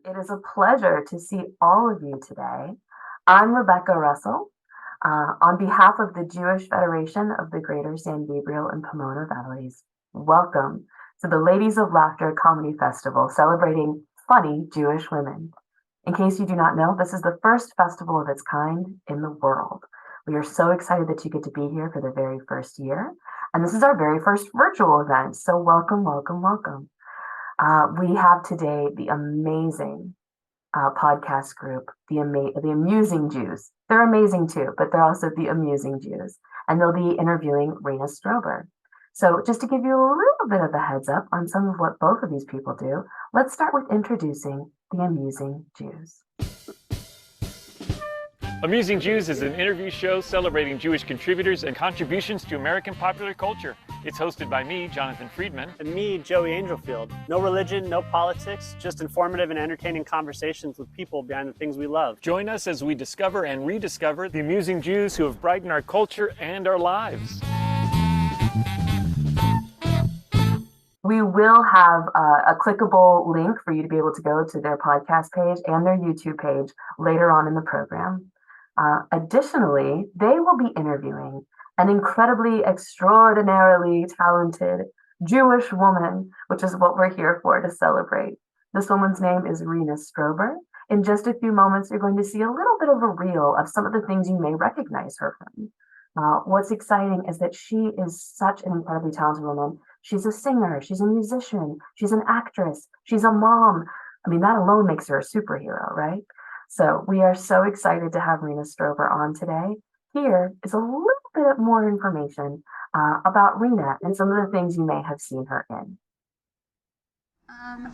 It is a pleasure to see all of you today. I'm Rebecca Russell. On behalf of the Jewish Federation of the Greater San Gabriel and Pomona Valleys, welcome to the Ladies of Laughter Comedy Festival celebrating funny Jewish women. In case you do not know, this is the first festival of its kind in the world. We are so excited that you get to be here for the very first year. And this is our very first virtual event. So welcome, welcome, welcome. We have today the amazing podcast group, the Amusing Jews. They're amazing too, but they're also the Amusing Jews. And they'll be interviewing Rena Strober. So just to give you a little bit of a heads up on some of what both of these people do, let's start with introducing the Amusing Jews. Amusing Jews is an interview show celebrating Jewish contributors and contributions to American popular culture. It's hosted by me, Jonathan Friedman. And me, Joey Angelfield. No religion, no politics, just informative and entertaining conversations with people behind the things we love. Join us as we discover and rediscover the amusing Jews who have brightened our culture and our lives. We will have a clickable link for you to be able to go to their podcast page and their YouTube page later on in the program. Additionally, they will be interviewing an incredibly, extraordinarily talented Jewish woman, which is what we're here for to celebrate. This woman's name is Rena Strober. In just a few moments, you're going to see a little bit of a reel of some of the things you may recognize her from. What's exciting is that she is such an incredibly talented woman. She's a singer, she's a musician, she's an actress, she's a mom. I mean, that alone makes her a superhero, right? So we are so excited to have Rena Strober on today. Here is a little bit more information about Rena and some of the things you may have seen her in.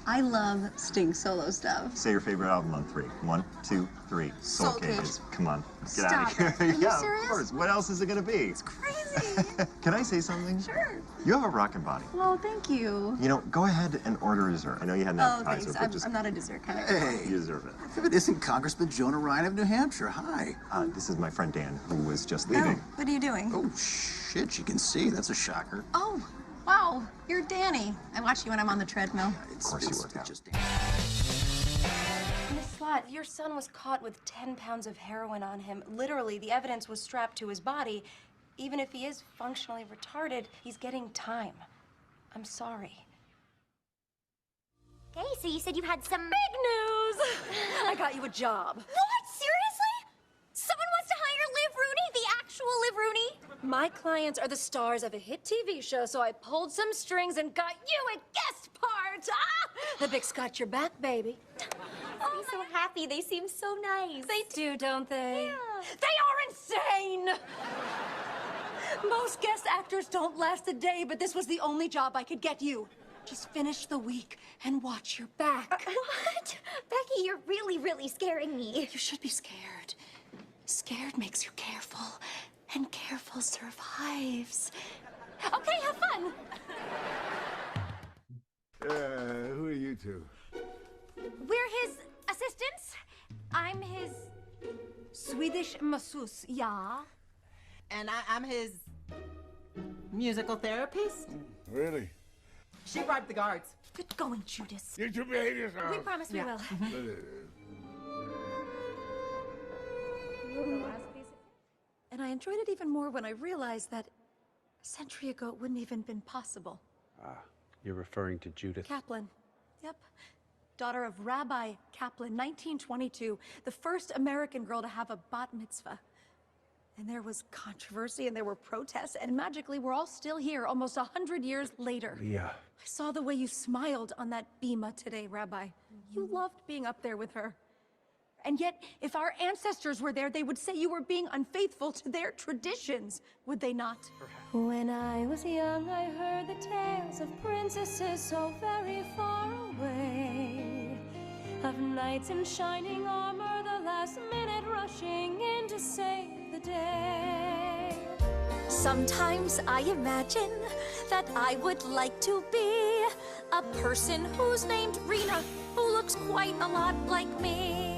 I love Sting solo stuff. Say your favorite album on 3. 1, 2, 3. Soul Cages. Come on, get out of Stop here. it. Are you Yeah, serious? of course. What else is it gonna be? It's crazy. Can I say something? Sure. You have a rockin' body. Well, thank you. You know, go ahead and order dessert. I know you had an Oh, appetizer, thanks. but just I'm not a dessert kind of hey, you deserve it. If it isn't Congressman Jonah Ryan of New Hampshire, hi. This is my friend Dan, who was just Oh, leaving. what are you doing? Oh, shit, you can see. That's a shocker. Oh, wow. You're Danny. I watch you when I'm on the treadmill. Of course you work out. Just Miss Slat, your son was caught with 10 pounds of heroin on him. Literally, the evidence was strapped to his body. Even if he is functionally retarded, he's getting time. I'm sorry. Okay, so you said you had some... Big news! I got you a job. What? Seriously? Someone wants to hire Liv Rooney, the actual Liv Rooney? My clients are the stars of a hit TV show, so I pulled some strings and got you a guest part. Ah! The Bic's got your back, baby. I'm so happy. They seem so nice. They do, don't they? Yeah. They are insane! Most guest actors don't last a day, but this was the only job I could get you. Just finish the week and watch your back. What? Becky, you're really, really scaring me. You should be scared. Scared makes you careful, and careful survives. Okay, have fun. Who are you two? We're his assistants. I'm his... Swedish masseuse, yeah. And I'm his musical therapist. Really? She bribed the guards. Good going, Judas. You two behave yourself. We promise we will. And I enjoyed it even more when I realized that a century ago it wouldn't even been possible. You're referring to Judith. Kaplan. Yep. Daughter of Rabbi Kaplan, 1922, the first American girl to have a bat mitzvah. And there was controversy and there were protests, and magically we're all still here almost 100 years later. Yeah. I saw the way you smiled on that bima today, Rabbi. You loved being up there with her. And yet, if our ancestors were there, they would say you were being unfaithful to their traditions, would they not? When I was young, I heard the tales of princesses so very far away, of knights in shining armor, the last minute rushing in to save the day. Sometimes I imagine that I would like to be a person who's named Rena, who looks quite a lot like me,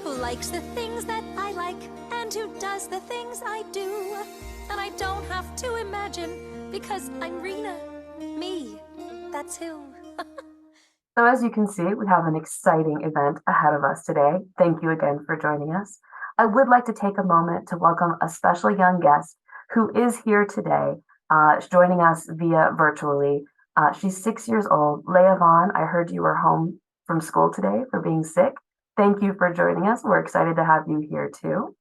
who likes the things that I like and who does the things I do. And I don't have to imagine because I'm Rena. Me, that's who. So as you can see, we have an exciting event ahead of us today. Thank you again for joining us. I would like to take a moment to welcome a special young guest who is here today, joining us via virtually. She's 6 years old. Leah Vaughn, I heard you were home from school today for being sick. Thank you for joining us. We're excited to have you here too.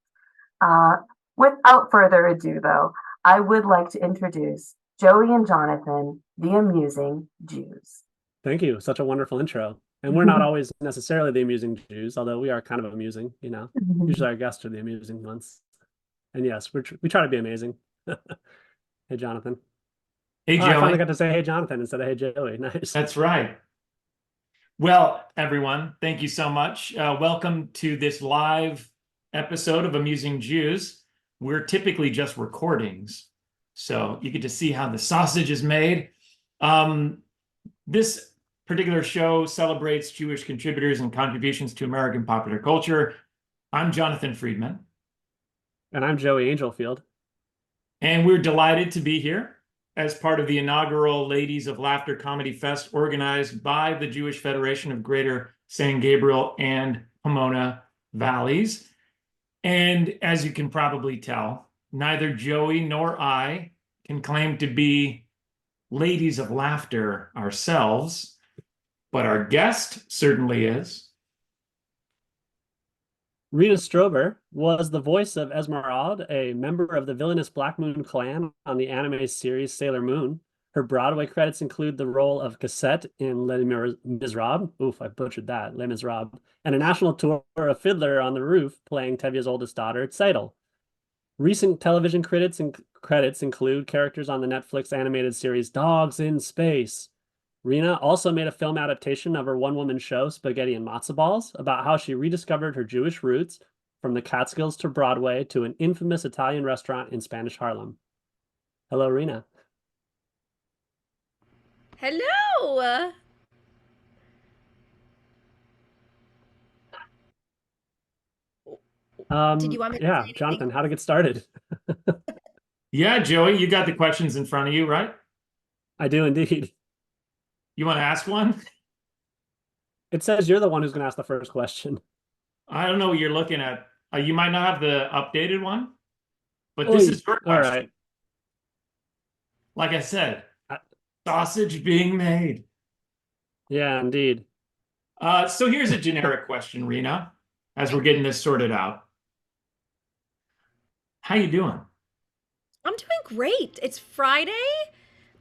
Uh, Without further ado, though, I would like to introduce Joey and Jonathan, the amusing Jews. Thank you. Such a wonderful intro. And we're not always necessarily the amusing Jews, although we are kind of amusing, you know. Usually our guests are the amusing ones. And yes, we try to be amazing. Hey, Jonathan. Hey, I finally Joey. got to say hey, Jonathan, instead of hey, Joey. Nice. That's right. Well, everyone, thank you so much. Welcome to this live episode of Amusing Jews. We're typically just recordings, so you get to see how the sausage is made. This particular show celebrates Jewish contributors and contributions to American popular culture. I'm Jonathan Friedman. And I'm Joey Angelfield. And we're delighted to be here as part of the inaugural Ladies of Laughter Comedy Fest organized by the Jewish Federation of Greater San Gabriel and Pomona Valleys. And as you can probably tell, neither Joey nor I can claim to be ladies of laughter ourselves, but our guest certainly is. Rena Strober was the voice of Esmeralda, a member of the villainous Black Moon clan on the anime series Sailor Moon. Her Broadway credits include the role of Cassette in Les Miserables. Oof, I butchered that. Les Miserables. And a national tour of Fiddler on the Roof, playing Tevye's oldest daughter, Tzeitel. Recent television credits include characters on the Netflix animated series Dogs in Space. Rena also made a film adaptation of her one-woman show, Spaghetti and Matzo Balls, about how she rediscovered her Jewish roots from the Catskills to Broadway to an infamous Italian restaurant in Spanish Harlem. Hello, Rena. Hello. Did you want me to Yeah, say anything? Jonathan, how to get started? Yeah, Joey, you got the questions in front of you, right? I do indeed. You want to ask one? It says you're the one who's going to ask the first question. I don't know what you're looking at. You might not have the updated one, but Oy. this is your question. All right. Like I said, sausage being made. Yeah, indeed. So here's a generic question, Rena, as we're getting this sorted out. How you doing? I'm doing great. It's Friday.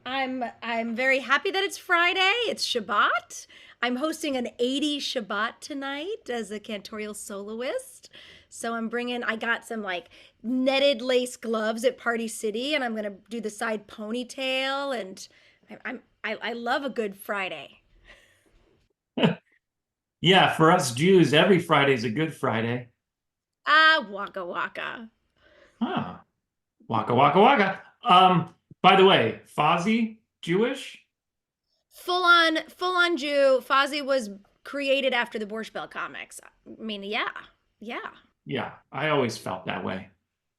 I'm very happy that it's Friday. It's Shabbat. I'm hosting an 80 Shabbat tonight as a cantorial soloist. So I got some like netted lace gloves at Party City, and I'm gonna do the side ponytail, and I love a good Friday. Yeah, for us Jews, every Friday's a good Friday. Ah, waka waka. Huh. Waka waka waka. By the way, Fozzie, Jewish? Full on Jew. Fozzie was created after the Borscht Bell comics. I mean, yeah. Yeah, I always felt that way.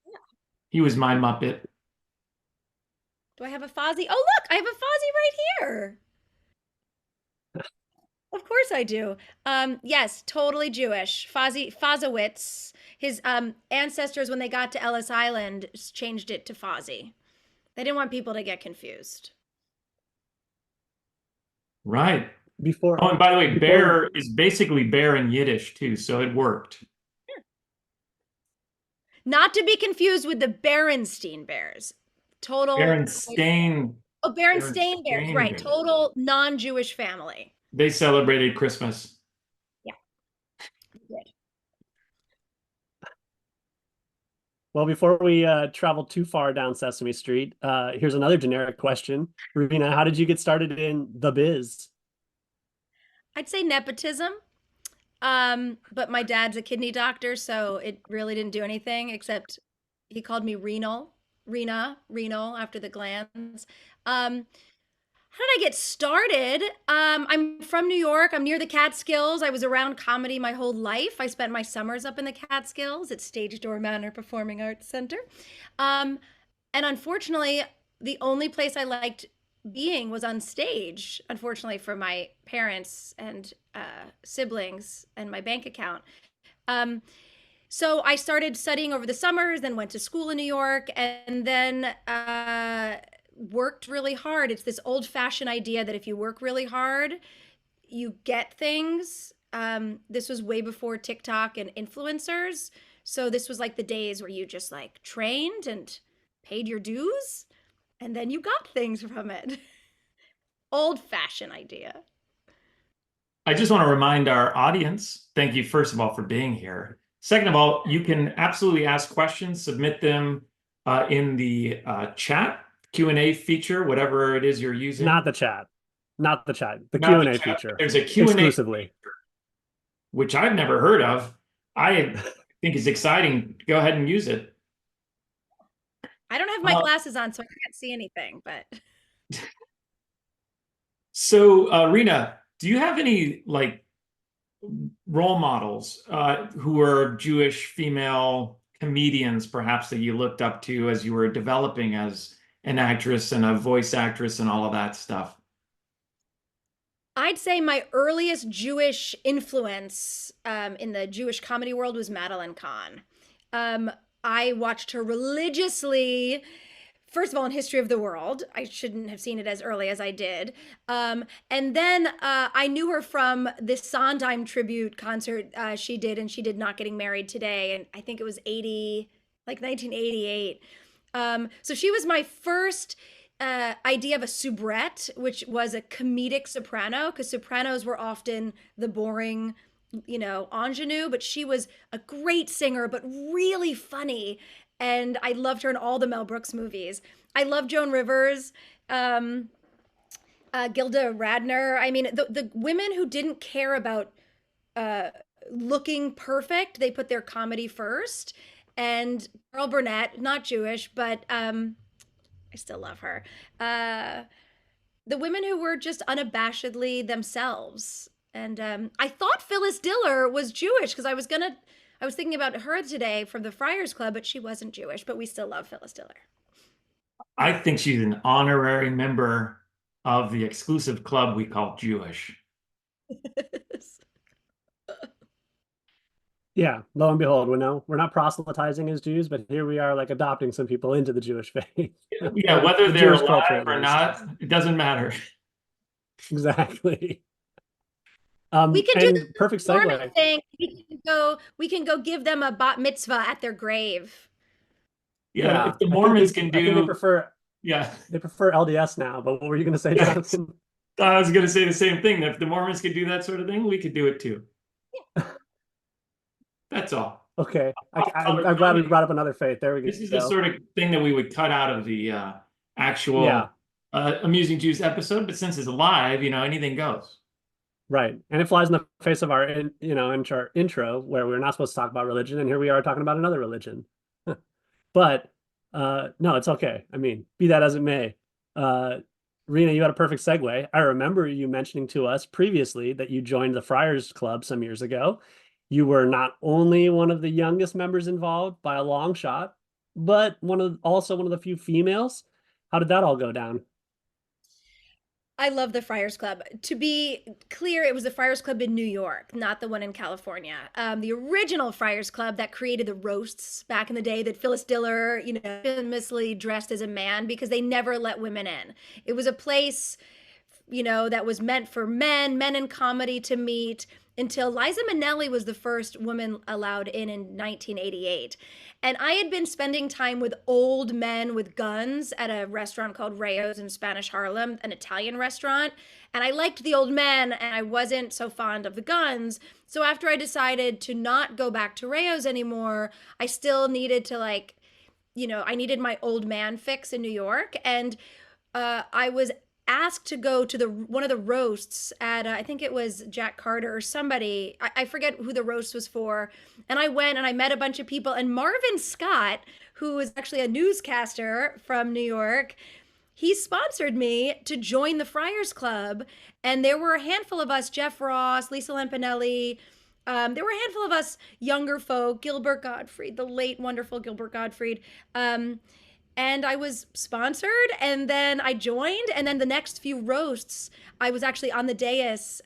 Yeah. He was my Muppet. Do I have a Fozzie? Oh, look, I have a Fozzie right here. Of course I do. Yes, totally Jewish. Fozowitz. His ancestors, when they got to Ellis Island, changed it to Fozzie. They didn't want people to get confused. Right. Oh, and by the way, bear is basically bear in Yiddish too, so it worked. Not to be confused with the Berenstein Bears. Total. Berenstain. Oh, Berenstain Bears, right. Total non-Jewish family. They celebrated Christmas. Yeah. Good. Well, before we travel too far down Sesame Street, here's another generic question. Rena, how did you get started in the biz? I'd say nepotism. But my dad's a kidney doctor, so it really didn't do anything except he called me Rena, after the glands. How did I get started? I'm from New York. I'm near the Catskills. I was around comedy my whole life. I spent my summers up in the Catskills at Stage Door Manor Performing Arts Center. And unfortunately, the only place I liked being was on stage, unfortunately for my parents and siblings and my bank account. Um, so I started studying over the summers, then went to school in New York, and then worked really hard. It's this old fashioned idea that if you work really hard, you get things. This was way before TikTok and influencers. So this was like the days where you just like trained and paid your dues and then you got things from it. Old fashioned idea. I just want to remind our audience, thank you, first of all, for being here. Second of all, you can absolutely ask questions, submit them in the chat, Q&A feature, whatever it is you're using. Not the chat. Not the chat. The Not Q&A the chat. feature. There's a Q&A exclusively. feature, which I've never heard of. I think is exciting. Go ahead and use it. I don't have my glasses on, so I can't see anything, but. So, Rena, do you have any like role models who are Jewish female comedians, perhaps that you looked up to as you were developing as an actress and a voice actress and all of that stuff? I'd say my earliest Jewish influence in the Jewish comedy world was Madeline Kahn. I watched her religiously. First of all, in History of the World, I shouldn't have seen it as early as I did. And then I knew her from this Sondheim tribute concert she did, and she did Not Getting Married Today, and I think it was 1988. So she was my first idea of a soubrette, which was a comedic soprano, because sopranos were often the boring, ingenue, but she was a great singer, but really funny. And I loved her in all the Mel Brooks movies. I love Joan Rivers, Gilda Radner. I mean, the women who didn't care about looking perfect, they put their comedy first. And Carol Burnett, not Jewish, but I still love her. The women who were just unabashedly themselves. And I thought Phyllis Diller was Jewish because I was thinking about her today from the Friars Club, but she wasn't Jewish, but we still love Phyllis Diller. I think she's an honorary member of the exclusive club we call Jewish. Yeah, lo and behold, we're not proselytizing as Jews, but here we are like adopting some people into the Jewish faith. Yeah, whether they're alive or not, it doesn't matter. Exactly. We can do the perfect Mormon segue. thing. We can go give them a bat mitzvah at their grave. Yeah, if the Mormons can do. I think they prefer. Yeah, they prefer LDS now. But what were you going to say, Jonathan? I was going to say the same thing. If the Mormons could do that sort of thing, we could do it too. Yeah. That's all. Okay, I'm glad we brought up another faith. There we go. This is the sort of thing that we would cut out of the actual Amusing Jews episode, but since it's live, anything goes. Right, and it flies in the face of our intro where we're not supposed to talk about religion, and here we are talking about another religion. But no, it's okay. I mean, be that as it may. Rena, you had a perfect segue. I remember you mentioning to us previously that you joined the Friars Club some years ago. You were not only one of the youngest members involved by a long shot, but also one of the few females. How did that all go down? I love the Friars Club. To be clear, it was the Friars Club in New York, not the one in California. The original Friars Club that created the roasts back in the day that Phyllis Diller, famously dressed as a man because they never let women in. It was a place, that was meant for men in comedy to meet until Liza Minnelli was the first woman allowed in 1988. And I had been spending time with old men with guns at a restaurant called Rayo's in Spanish Harlem, an Italian restaurant. And I liked the old men and I wasn't so fond of the guns. So after I decided to not go back to Rayo's anymore, I still needed to I needed my old man fix in New York. And I was asked to go to one of the roasts at I think it was Jack Carter or somebody. I forget who the roast was for. And I went and I met a bunch of people. And Marvin Scott, who is actually a newscaster from New York, he sponsored me to join the Friars Club. And there were a handful of us, Jeff Ross, Lisa Lampanelli. There were a handful of us younger folk, Gilbert Gottfried, the late wonderful Gilbert Gottfried. and I was sponsored, and then I joined, and then the next few roasts, I was actually on the dais.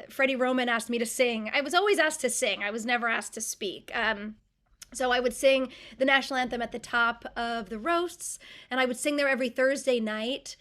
Freddie Roman asked me to sing. I was always asked to sing. I was never asked to speak. So I would sing the national anthem at the top of the roasts, and I would sing there every Thursday night.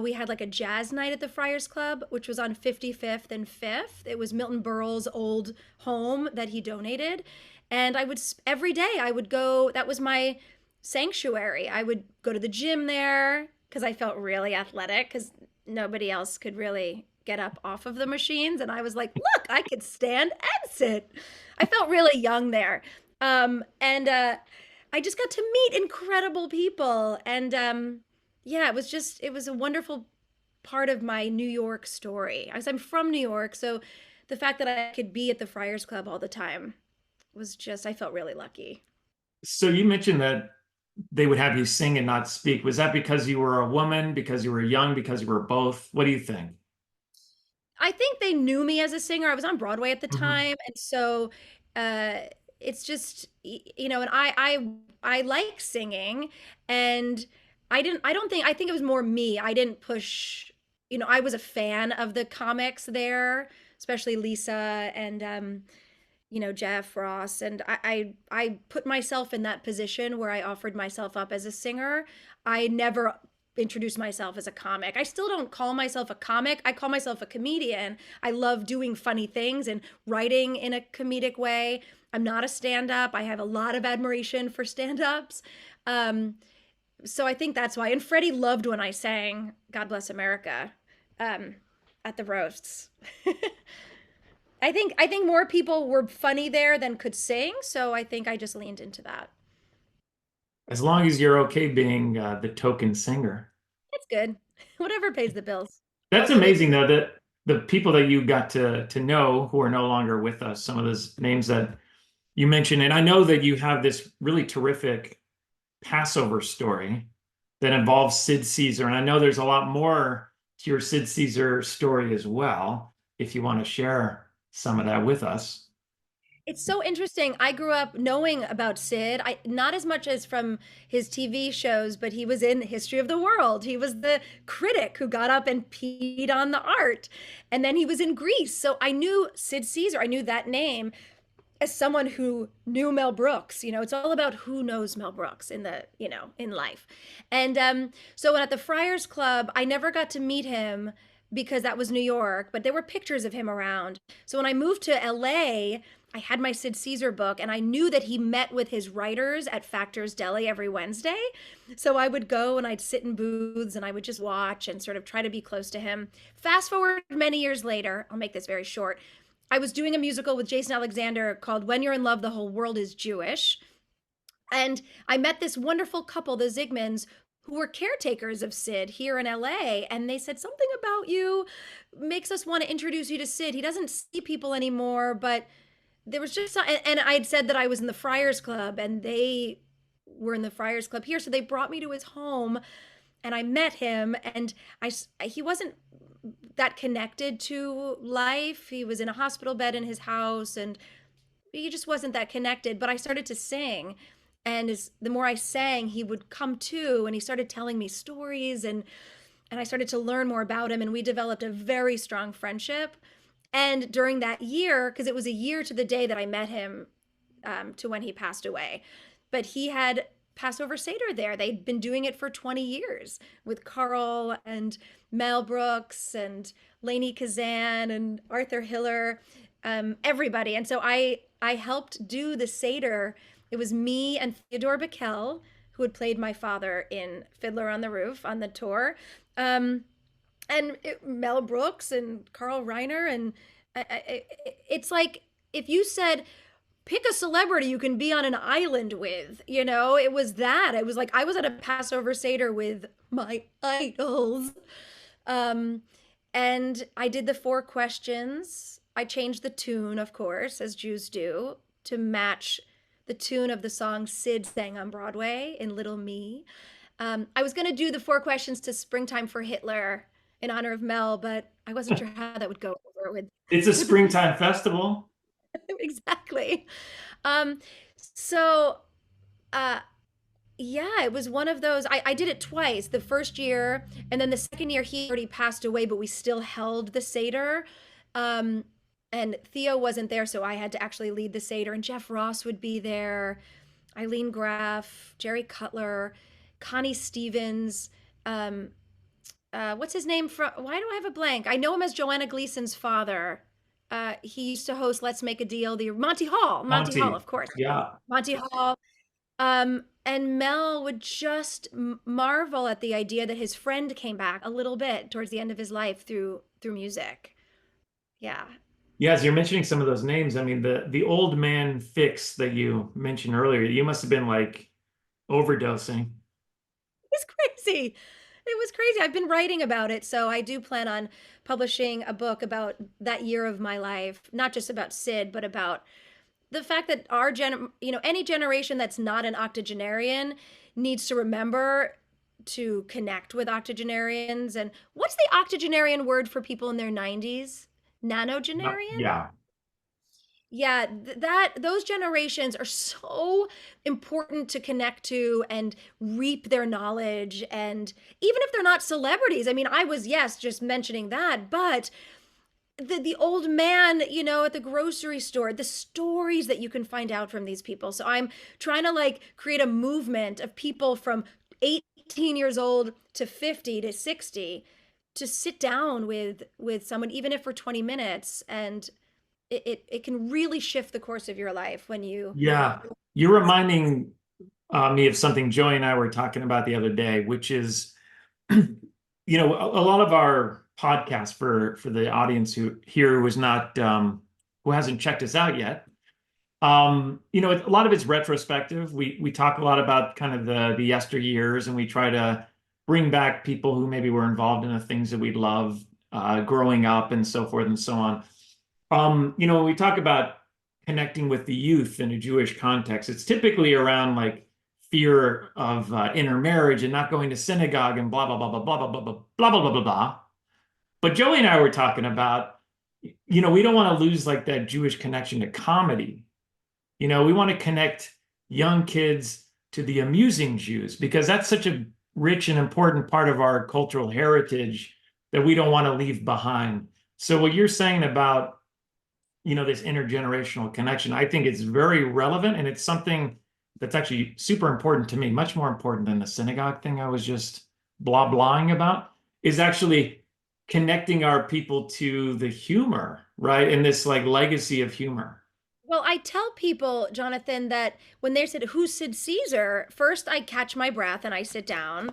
We had like a jazz night at the Friars Club, which was on 55th and 5th. It was Milton Berle's old home that he donated. And I would, every day, I would go, that was my sanctuary. I would go to the gym there because I felt really athletic because nobody else could really get up off of the machines. And I was like, look, I could stand and sit. I felt really young there. And I just got to meet incredible people. And yeah, it was a wonderful part of my New York story. I'm from New York, so the fact that I could be at the Friars Club all the time was just, I felt really lucky. So you mentioned that they would have you sing and not speak. Was that because you were a woman, because you were young, because you were both? What do you think? I think they knew me as a singer. I was on Broadway at the Mhm. time, and so uh, it's just you know, and I like singing, and I don't think I think it was more me. I didn't push. You know, I was a fan of the comics there, especially Lisa and you know, Jeff Ross, and I put myself in that position where I offered myself up as a singer. I never introduced myself as a comic. I still don't call myself a comic. I call myself a comedian. I love doing funny things and writing in a comedic way. I'm not a stand-up. I have a lot of admiration for stand-ups. So I think that's why. And Freddie loved when I sang "God Bless America" um, at the roasts. I think more people were funny there than could sing, so I think I just leaned into that. As long as you're okay being the token singer. It's good. Whatever pays the bills. That's Also, amazing, though, that the people that you got to know who are no longer with us, some of those names that you mentioned, and I know that you have this really terrific Passover story that involves Sid Caesar, and I know there's a lot more to your Sid Caesar story as well, if you want to share some of that with us. it's so interesting. I grew up knowing about Sid. I not as much as from his TV shows, but he was in History of the World. He was the critic who got up and peed on the art. And then he was in Grease. So I knew Sid Caesar. I knew that name as someone who knew Mel Brooks. You know, it's all about who knows Mel Brooks in the, you know, in life. And so when at the Friars Club, I never got to meet him because that was New York, but there were pictures of him around. So when I moved to LA, I had my Sid Caesar book, and I knew that he met with his writers at Factor's Deli every Wednesday. So I would go and I'd sit in booths and I would just watch and sort of try to be close to him. Fast forward many years later, I'll make this very short. I was doing a musical with Jason Alexander called When You're in Love, the Whole World is Jewish. And I met this wonderful couple, the Zygmans, who were caretakers of Sid here in LA. And they said, something about you makes us want to introduce you to Sid. He doesn't see people anymore, but there was just, and I'd said that I was in the Friars Club and they were in the Friars Club here. So they brought me to his home and I met him, and he wasn't that connected to life. He was in a hospital bed in his house and he just wasn't that connected. But I started to sing, and the more I sang, he would come to, and he started telling me stories, and I started to learn more about him, and we developed a very strong friendship. And during that year, because it was a year to the day that I met him, to when he passed away, but he had Passover Seder there. They'd been doing it for 20 years with Carl and Mel Brooks and Lainey Kazan and Arthur Hiller, everybody. And so I helped do the Seder. It was me and Theodore Bickel, who had played my father in Fiddler on the Roof on the tour. Mel Brooks and Carl Reiner. And it's like if you said, pick a celebrity you can be on an island with, you know, it was that. It was like I was at a Passover Seder with my idols. And I did the 4 questions. I changed the tune, of course, as Jews do, to match the tune of the song Sid sang on Broadway in Little Me. I was going to do the 4 questions to Springtime for Hitler in honor of Mel, but I wasn't sure how that would go over with. It's a springtime festival. Exactly. So Yeah, it was one of those. I did it twice. The first year, and then the second year, he already passed away, but we still held the Seder. Um, and Theo wasn't there, so I had to actually lead the Seder. And Jeff Ross would be there, Eileen Graff, Jerry Cutler, Connie Stevens. Um, what's his name from? Why do I have a blank? I know him as Joanna Gleason's father. He used to host Let's Make a Deal. The Monty Hall, Monty. of course. Yeah. Monty Hall. And Mel would just marvel at the idea that his friend came back a little bit towards the end of his life through music. Yeah. Yes, you're mentioning some of those names. I mean, the old man fix that you mentioned earlier, you must have been like overdosing. It's crazy. It was crazy. I've been writing about it, so I do plan on publishing a book about that year of my life, not just about Sid, but about the fact that any generation that's not an octogenarian needs to remember to connect with octogenarians. And what's the octogenarian word for people in their 90s? Nanogenarian? Yeah. Yeah, those generations are so important to connect to and reap their knowledge. And even if they're not celebrities, I mean, I was, yes, just mentioning that, but the old man, at the grocery store, the stories that you can find out from these people. So I'm trying to like create a movement of people from 18 years old to 50 to 60 to sit down with someone, even if for 20 minutes, and it can really shift the course of your life when you. Yeah. You're reminding me of something Joey and I were talking about the other day, which is, a lot of our podcasts for the audience who is not who hasn't checked us out yet. A lot of it's retrospective. We talk a lot about kind of the yesteryears, and we try to bring back people who maybe were involved in the things that we love growing up and so forth and so on. When we talk about connecting with the youth in a Jewish context, it's typically around like fear of intermarriage and not going to synagogue and blah blah blah blah blah blah blah blah blah blah blah blah blah. But Joey and I were talking about, we don't want to lose like that Jewish connection to comedy. We want to connect young kids to the amusing Jews because that's such a rich and important part of our cultural heritage that we don't want to leave behind. So what you're saying about, this intergenerational connection, I think it's very relevant, and it's something that's actually super important to me, much more important than the synagogue thing I was just blah blahing about, is actually connecting our people to the humor, right? And this like legacy of humor. Well, I tell people, Jonathan, that when they said, "Who's Sid Caesar?" first I catch my breath and I sit down.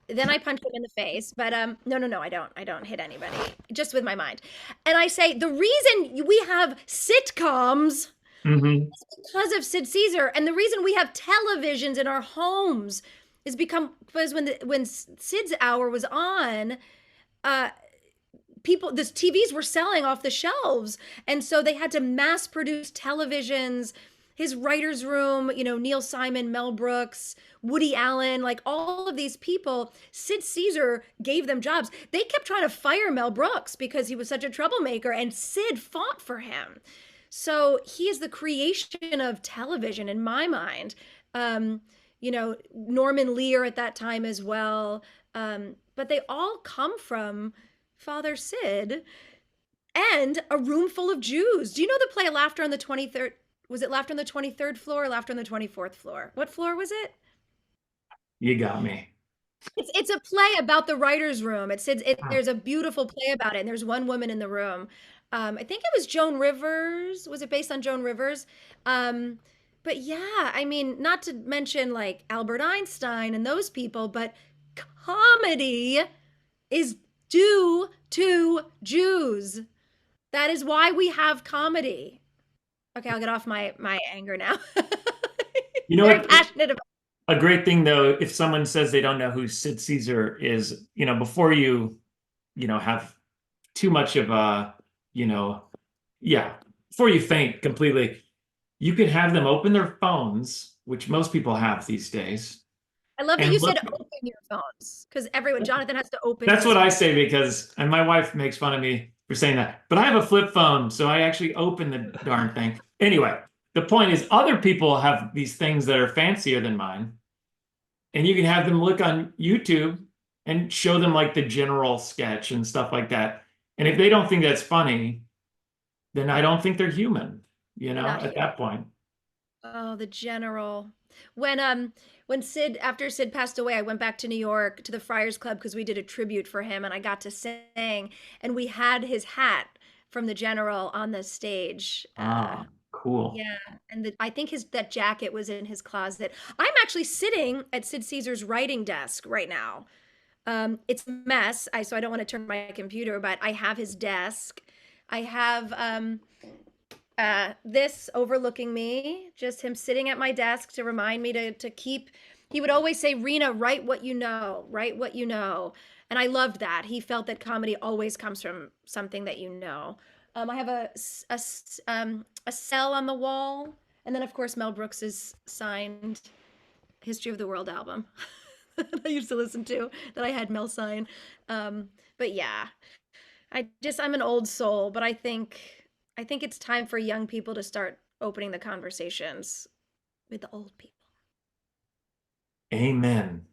Then I punch them in the face. But no, I don't. I don't hit anybody, just with my mind. And I say, the reason we have sitcoms is because of Sid Caesar. And the reason we have televisions in our homes is because when Sid's hour was on, the TVs were selling off the shelves. And so they had to mass produce televisions. His writer's room, Neil Simon, Mel Brooks, Woody Allen, like all of these people, Sid Caesar gave them jobs. They kept trying to fire Mel Brooks because he was such a troublemaker, and Sid fought for him. So he is the creation of television in my mind. Norman Lear at that time as well. But they all come from Father Sid and a room full of Jews. Do you know the play Laughter on the 23rd? Was it Laughter on the 23rd floor or Laughter on the 24th floor? What floor was it? You got me. It's a play about the writer's room. There's a beautiful play about it, and there's one woman in the room. I think it was Joan Rivers. Was it based on Joan Rivers? But yeah, I mean, not to mention like Albert Einstein and those people, but comedy is due to Jews. That is why we have comedy. Okay, I'll get off my anger now. Very passionate about. A great thing though, if someone says they don't know who Sid Caesar is, before you, have too much of a, before you faint completely, you could have them open their phones, which most people have these days. I love that you said open your phones, because Jonathan has to open. That's what I say and my wife makes fun of me for saying that, but I have a flip phone, so I actually open the darn thing. Anyway, the point is other people have these things that are fancier than mine, and you can have them look on YouTube and show them like the general sketch and stuff like that. And if they don't think that's funny, then I don't think they're human, They're not at human. that point. Oh, the general. When Sid after Sid passed away, I went back to New York to the Friars Club because we did a tribute for him and I got to sing and we had his hat from the general on the stage. Cool. Yeah, and I think that jacket was in his closet. I'm actually sitting at Sid Caesar's writing desk right now. It's a mess, so I don't want to turn my computer, but I have his desk. I have this overlooking me, just him sitting at my desk to remind me to keep. He would always say, Rena, write what you know, write what you know. And I loved that. He felt that comedy always comes from something that you know. I have a cell on the wall. And then, of course, Mel Brooks's signed History of the World album that I used to listen to, that I had Mel sign. But yeah, I'm an old soul, but I think it's time for young people to start opening the conversations with the old people. Amen.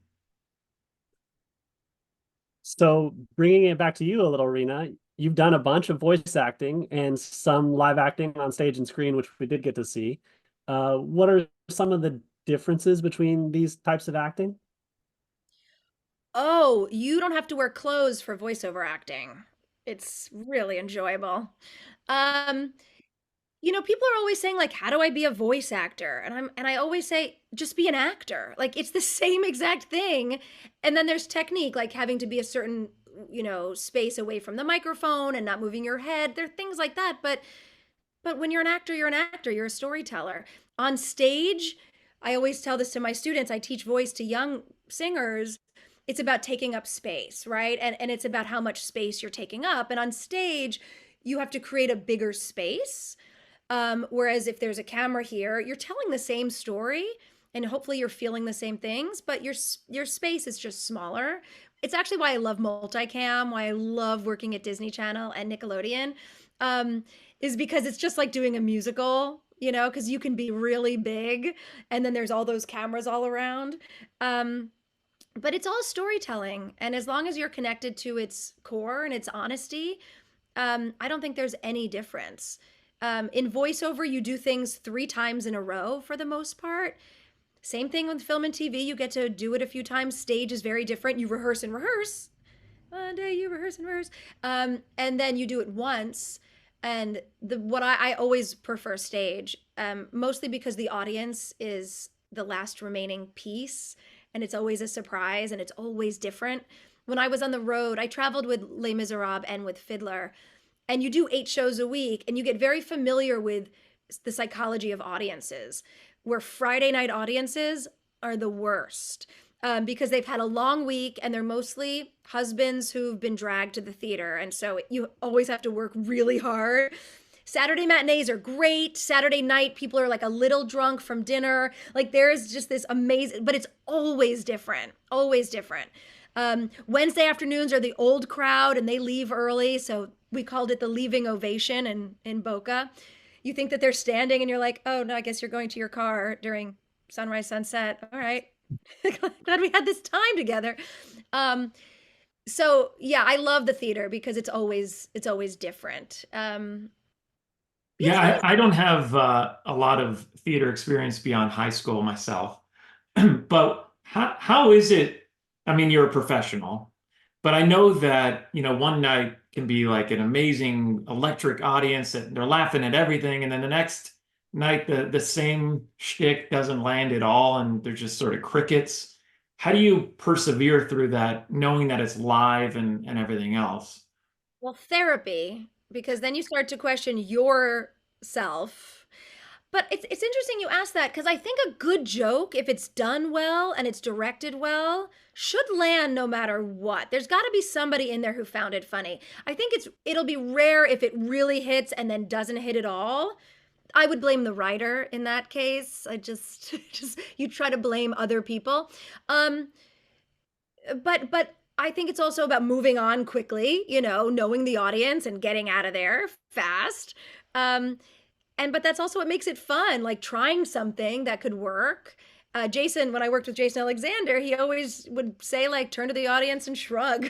So bringing it back to you a little, Rena, you've done a bunch of voice acting and some live acting on stage and screen, which we did get to see. What are some of the differences between these types of acting? Oh, you don't have to wear clothes for voiceover acting. It's really enjoyable. Um, People are always saying like, how do I be a voice actor? And I always say, just be an actor. Like it's the same exact thing. And then there's technique, like having to be a certain, space away from the microphone and not moving your head. There are things like that. But when you're an actor, you're an actor, you're a storyteller. On stage, I always tell this to my students, I teach voice to young singers. It's about taking up space, right? And it's about how much space you're taking up. And on stage, you have to create a bigger space. Whereas if there's a camera here, you're telling the same story and hopefully you're feeling the same things, but your space is just smaller. It's actually why I love multicam, why I love working at Disney Channel and Nickelodeon, is because it's just like doing a musical, because you can be really big and then there's all those cameras all around. But it's all storytelling. And as long as you're connected to its core and its honesty, I don't think there's any difference. In voiceover, you do things 3 times in a row for the most part. Same thing with film and TV. You get to do it a few times. Stage is very different. You rehearse and rehearse. One day you rehearse and rehearse. And then you do it once. And what I always prefer stage, mostly because the audience is the last remaining piece. And it's always a surprise and it's always different. When I was on the road, I traveled with Les Miserables and with Fiddler. And you do 8 shows a week and you get very familiar with the psychology of audiences, where Friday night audiences are the worst because they've had a long week and they're mostly husbands who've been dragged to the theater. And so you always have to work really hard. Saturday matinees are great. Saturday night, people are like a little drunk from dinner. Like there's just this amazing, but it's always different, always different. Wednesday afternoons are the old crowd and they leave early. So we called it the leaving ovation in Boca. You think that they're standing and you're like, oh no, I guess you're going to your car during sunrise, sunset. All right. Glad we had this time together. So yeah, I love the theater because it's always different. Yeah, I don't have a lot of theater experience beyond high school myself. But how is it? I mean, you're a professional, but I know that, one night can be like an amazing electric audience that they're laughing at everything. And then the next night, the same shtick doesn't land at all. And they're just sort of crickets. How do you persevere through that, knowing that it's live and everything else? Well, therapy, because then you start to question yourself. But it's interesting you ask that because I think a good joke, if it's done well and it's directed well, should land no matter what. There's got to be somebody in there who found it funny. I think it'll be rare if it really hits and then doesn't hit at all. I would blame the writer in that case. I just you try to blame other people. But I think it's also about moving on quickly, knowing the audience and getting out of there fast. But that's also what makes it fun, like trying something that could work Jason, when I worked with Jason Alexander, he always would say, like, turn to the audience and shrug.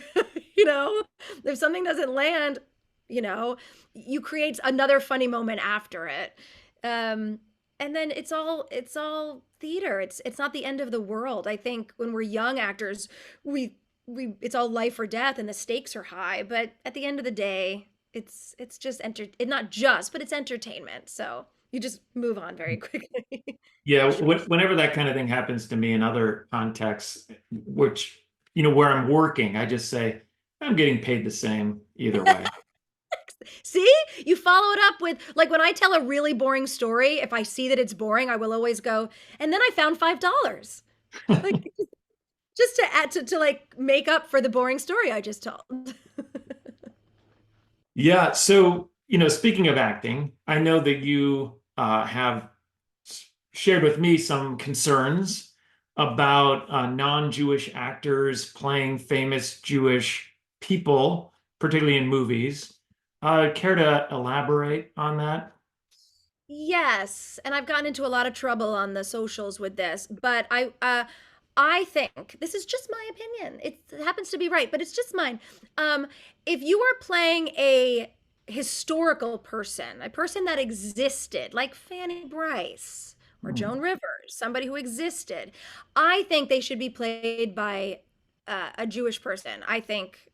You know, if something doesn't land, you know, you create another funny moment after it. And then it's all theater. It's not the end of the world. I think when we're young actors, we it's all life or death and the stakes are high, but at the end of the day, it's just not just, but it's entertainment. So you just move on very quickly. Yeah, whenever that kind of thing happens to me in other contexts, which, where I'm working, I just say, I'm getting paid the same either way. See, you follow it up with, like, when I tell a really boring story, if I see that it's boring, I will always go, and then I found $5. Like, just to add to like make up for the boring story I just told. Yeah. So, speaking of acting, I know that you have shared with me some concerns about non-Jewish actors playing famous Jewish people, particularly in movies. Care to elaborate on that? Yes, and I've gotten into a lot of trouble on the socials with this, but I think this is just my opinion. It happens to be right, but it's just mine. If you are playing a historical person, a person that existed, like Fanny Bryce or Joan Rivers, somebody who existed, I think they should be played by a Jewish person. I think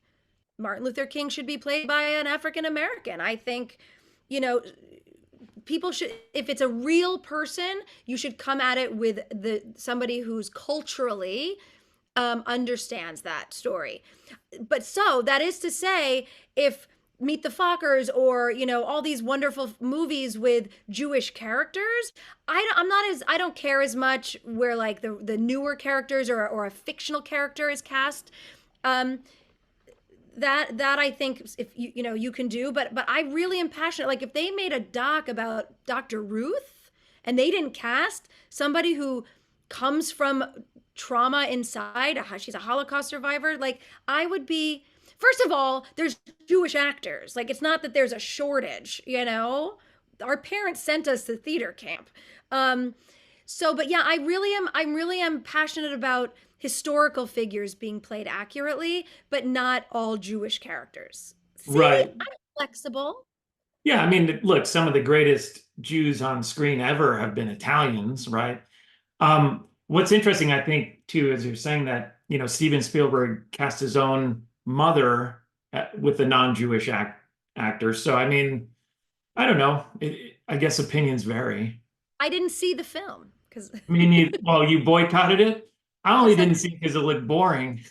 Martin Luther King should be played by an African American. I think, you know, people should, if it's a real person, you should come at it with somebody who's culturally understands that story. But so that is to say, if Meet the Fockers or, all these wonderful movies with Jewish characters, I don't care as much where, like, the newer characters or a fictional character is cast. That I think, if you can do, but I really am passionate. Like, if they made a doc about Dr. Ruth and they didn't cast somebody who comes from trauma inside, she's a Holocaust survivor, like, I would be, first of all, there's Jewish actors. Like, it's not that there's a shortage, our parents sent us to theater camp. But yeah, I really am passionate about historical figures being played accurately, but not all Jewish characters. See, Right. I'm flexible. Yeah, I mean, look, some of the greatest Jews on screen ever have been Italians, right? What's interesting, I think, too, is you're saying that, Steven Spielberg cast his own mother with a non-Jewish actor. So, I mean, I don't know. I guess opinions vary. I didn't see the film because I mean, well, you boycotted it? I only Yes, I didn't see it because it looked boring.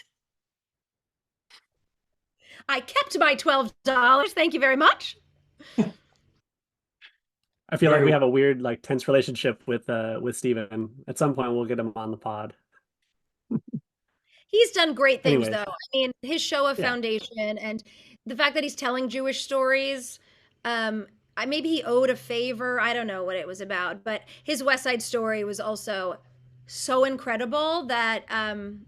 I kept my $12. Thank you very much. I feel like we have a weird, like, tense relationship with Steven. At some point, we'll get him on the pod. He's done great things, Anyways. though. I mean, his show of Yeah. Foundation and the fact that he's telling Jewish stories. Maybe he owed a favor. I don't know what it was about, but his West Side Story was also so incredible that I'm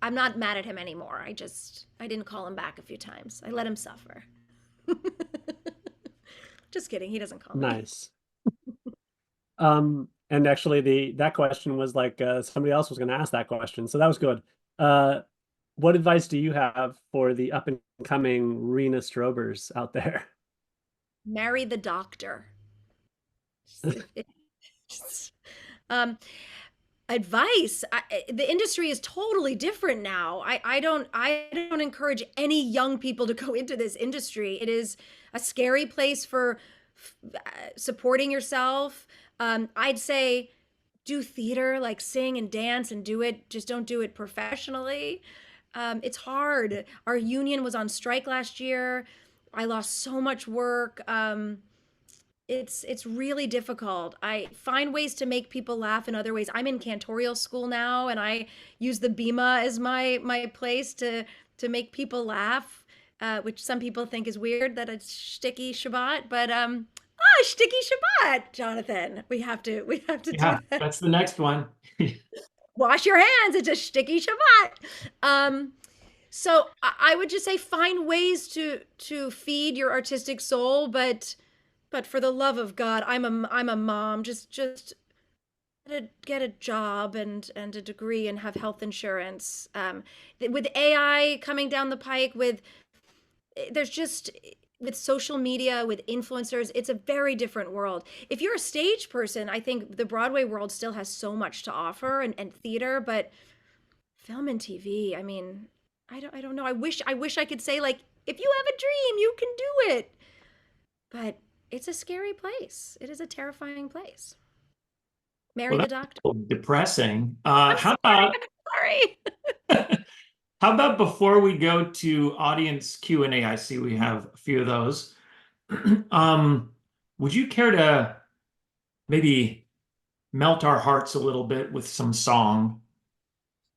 not mad at him anymore. I didn't call him back a few times. I let him suffer. Just kidding. He doesn't call me. Nice. And actually that question was like somebody else was going to ask that question, so that was good. What advice do you have for the up and coming Rena Strobers out there? Marry the doctor. Advice. The industry is totally different now. I don't encourage any young people to go into this industry. It is a scary place for supporting yourself. I'd say do theater, like sing and dance and do it. Just don't do it professionally. It's hard. Our union was on strike last year. I lost so much work. It's really difficult. I find ways to make people laugh in other ways. I'm in cantorial school now, and I use the Bima as my place to make people laugh, which some people think is weird that it's shticky Shabbat, but shticky Shabbat, Jonathan. We have to do that. That's the next one. Wash your hands. It's a shticky Shabbat. So I would just say find ways to feed your artistic soul, but for the love of God, I'm a mom. Just get a job and a degree and have health insurance. With AI coming down the pike, there's just with social media, with influencers, it's a very different world. If you're a stage person, I think the Broadway world still has so much to offer, and theater, but film and TV, I mean, I don't know. I wish I could say, like, if you have a dream, you can do it. But it's a scary place. It is a terrifying place. Marry Well, the that's doctor. a little depressing. I'm sorry. How about before we go to audience Q&A? I see we have a few of those. Would you care to maybe melt our hearts a little bit with some song?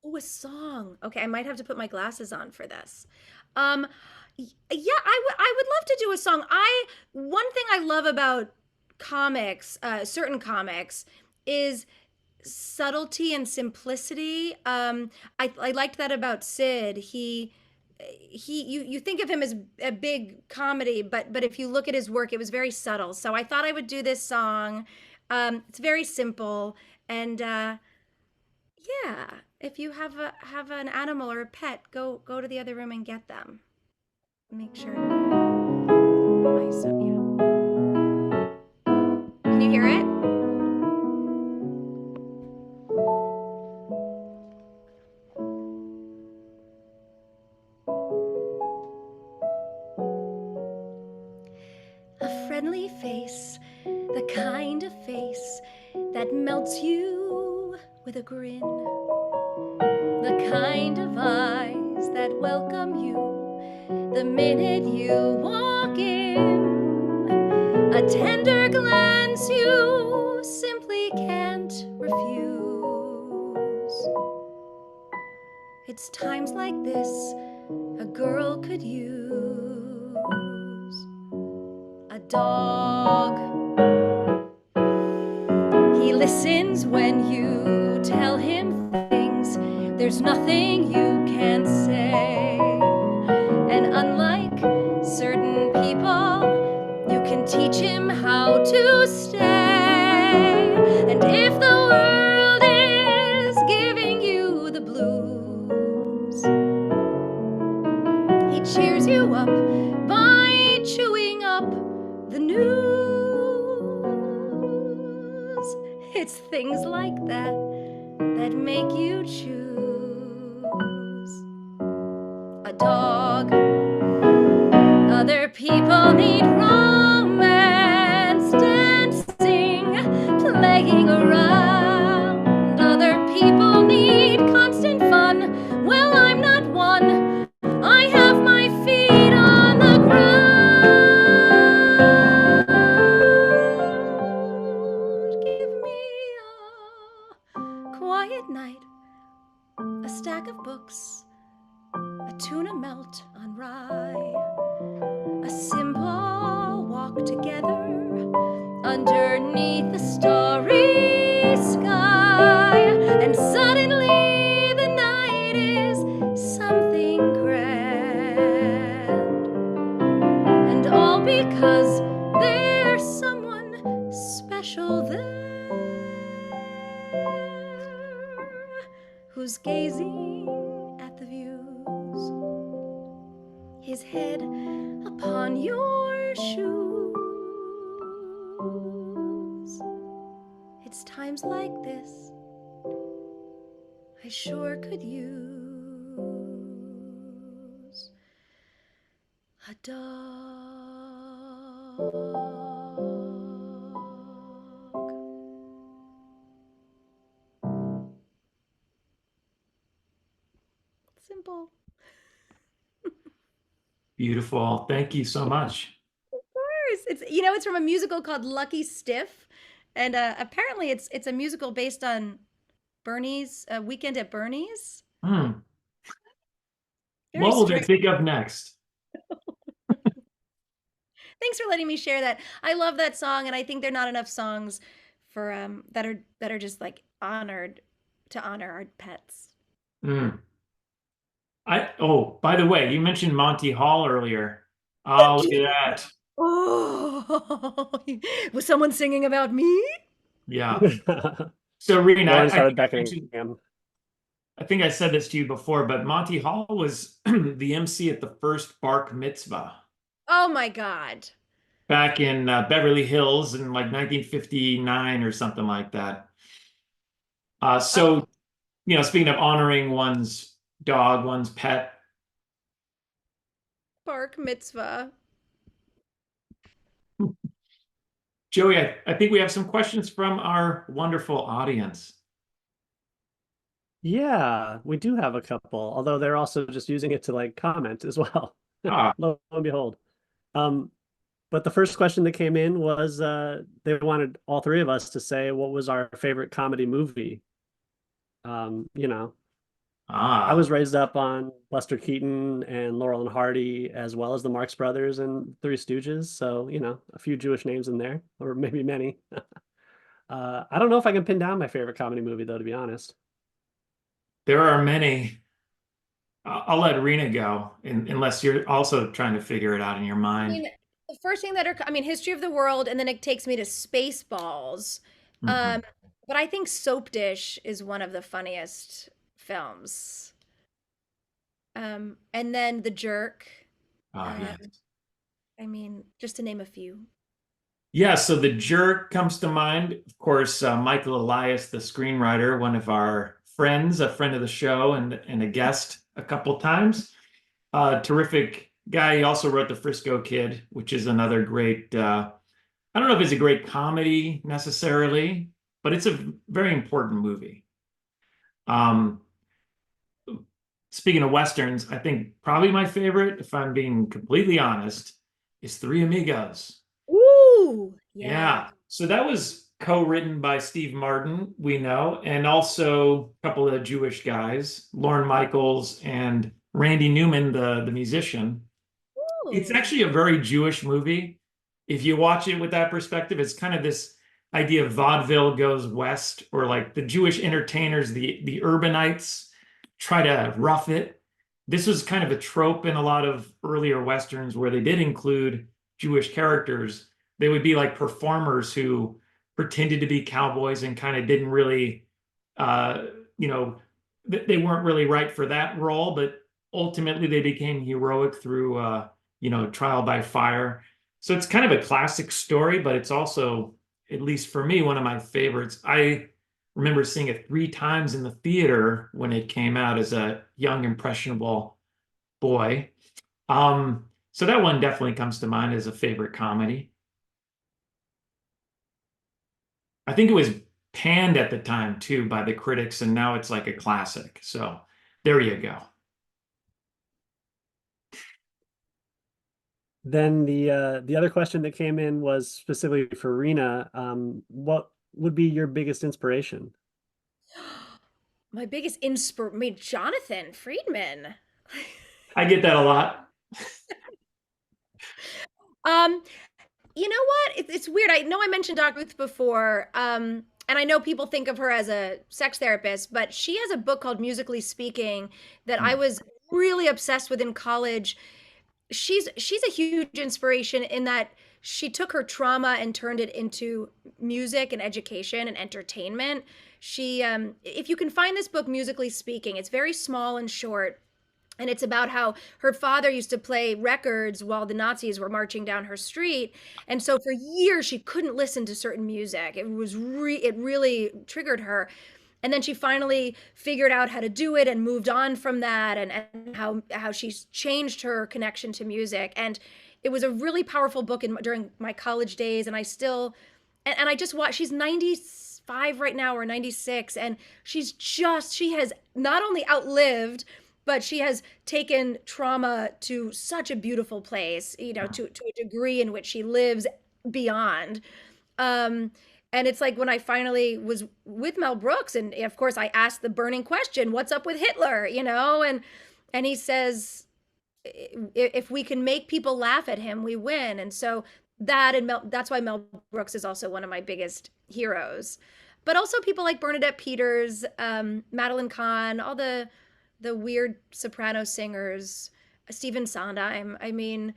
Oh, a song. Okay, I might have to put my glasses on for this. Um, yeah, I would love to do a song. One thing I love about comics, certain comics, is subtlety and simplicity. I liked that about Sid. You think of him as a big comedy, but if you look at his work, it was very subtle. So I thought I would do this song. It's very simple, and yeah, if you have an animal or a pet, go to the other room and get them. Make sure. Yeah. Can you hear it? A friendly face, the kind of face that melts you with a grin. The kind of eyes that welcome you the minute you walk in. A tender glance you simply can't refuse. It's times like this a girl could use a dog. He listens when you tell him things. There's nothing you can't say. And unlike certain people, you can teach him how to stay. And if the world is giving you the blues, he cheers you up by chewing up the news. It's things like that that make you choose a dog. Other people need romance, dancing, playing around. Other people need constant fun. Well, I'm not one. I have my feet on the ground. Give me a quiet night, a stack of books, a tuna melt on rye, a simple walk together underneath the starry sky, and suddenly the night is something grand, and all because there's someone special there who's gazing at the views, his head upon your shoes. It's times like this I sure could use a dog. Simple. Beautiful. Thank you so much. Of course. It's from a musical called Lucky Stiff, and apparently it's a musical based on Bernie's Weekend at Bernie's. What Very will they strange. think of next? Thanks for letting me share that. I love that song, and I think there are not enough songs for that are just like honored to honor our pets. By the way, you mentioned Monty Hall earlier. Oh, look at that. Oh, was someone singing about me? Yeah. So, Rena, Lauren I started think I beckoning mentioned, him. I think I said this to you before, but Monty Hall was the MC at the first Bark Mitzvah Oh my God. back in Beverly Hills in like 1959 or something like that. Oh, So, speaking of honoring one's dog, one's pet, Bark Mitzvah. Joey, I think we have some questions from our wonderful audience. Yeah, we do have a couple, although they're also just using it to like comment as well. Ah, Lo and behold. Um, but the first question that came in was they wanted all three of us to say what was our favorite comedy movie. You know, I ah. was raised up on Buster Keaton and Laurel and Hardy, as well as the Marx Brothers and Three Stooges. So, a few Jewish names in there, or maybe many. I don't know if I can pin down my favorite comedy movie, though, to be honest. There are many. I'll let Rena go, unless you're also trying to figure it out in your I mind. mean, the first thing I mean, History of the World, and then it takes me to Spaceballs. Mhm. But I think Soap Dish is one of the funniest films. And then The Jerk. Yeah. I mean, just to name a few. Yeah, so The Jerk comes to mind. Of course, Michael Elias, the screenwriter, one of our friends, a friend of the show, and a guest a couple times. Terrific guy. He also wrote The Frisco Kid, which is another great, I don't know if it's a great comedy necessarily, but it's a very important movie. Um, Speaking of Westerns, I think probably my favorite, if I'm being completely honest, is Three Amigos. Ooh, yeah. Yeah. So that was co-written by Steve Martin, we know, and also a couple of Jewish guys, Lorne Michaels and Randy Newman, the musician. It's Ooh. actually a very Jewish movie. If you watch it with that perspective, it's kind of this idea of vaudeville goes west, or like the Jewish entertainers, the urbanites try to rough it. This was kind of a trope in a lot of earlier Westerns where they did include Jewish characters. They would be like performers who pretended to be cowboys and kind of didn't really, uh, you know, they weren't really right for that role, but ultimately they became heroic through trial by fire. So it's kind of a classic story, but it's also, at least for me, one of my favorites. I remember seeing it 3 times in the theater when it came out as a young, impressionable boy. So that one definitely comes to mind as a favorite comedy. I think it was panned at the time too by the critics, and now it's like a classic. So there you go. Then the other question that came in was specifically for Rena. What would be your biggest inspiration? My biggest inspiration, I mean, Jonathan Friedman. I get that a lot. Um, you know what? It's weird. I know I mentioned Doc Ruth before, and I know people think of her as a sex therapist, but she has a book called Musically Speaking that I was really obsessed with in college. She's a huge inspiration in that she took her trauma and turned it into music and education and entertainment. She, if you can find this book, Musically Speaking, it's very small and short. And it's about how her father used to play records while the Nazis were marching down her street. And so for years she couldn't listen to certain music. It really triggered her. And then she finally figured out how to do it and moved on from that, and how she's changed her connection to music. And it was a really powerful book during my college days. And I still, and I just watched, she's 95 right now or 96. And she has not only outlived, but she has taken trauma to such a beautiful place, to a degree in which she lives beyond. Um, and it's like when I finally was with Mel Brooks, and of course I asked the burning question, "What's up with Hitler?" And he says, "If we can make people laugh at him, we win." And so that's why Mel Brooks is also one of my biggest heroes. But also people like Bernadette Peters, Madeline Kahn, all the weird soprano singers, Stephen Sondheim. I mean,